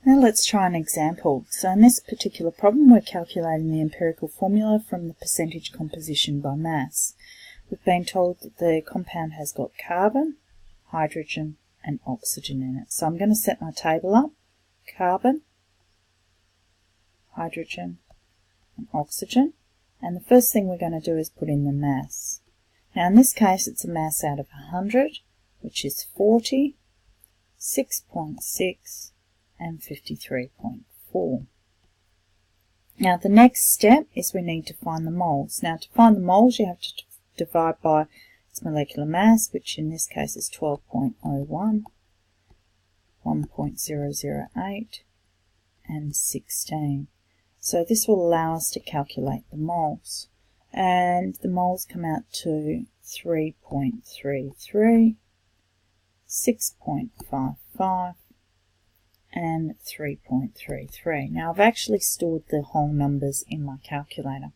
Now let's try an example. So in this particular problem we're calculating the empirical formula from the percentage composition by mass. We've been told that the compound has got carbon, hydrogen and oxygen in it. So I'm going to set my table up. Carbon, hydrogen and oxygen. And the first thing we're going to do is put in the mass. Now in this case it's a mass out of 100, which is 40, 6.6 and 53.4. Now the next step is we need to find the moles. Now to find the moles you have to divide by its molecular mass, which in this case is 12.01, 1.008 and 16. So this will allow us to calculate the moles. And the moles come out to 3.33, 6.55 and 3.33. Now I've actually stored the whole numbers in my calculator.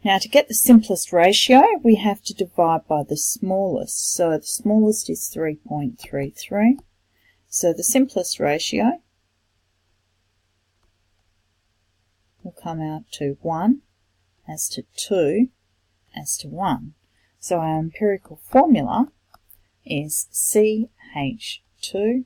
Now to get the simplest ratio we have to divide by the smallest. So the smallest is 3.33. So the simplest ratio will come out to 1 as to 2 as to 1. So our empirical formula is CH2O.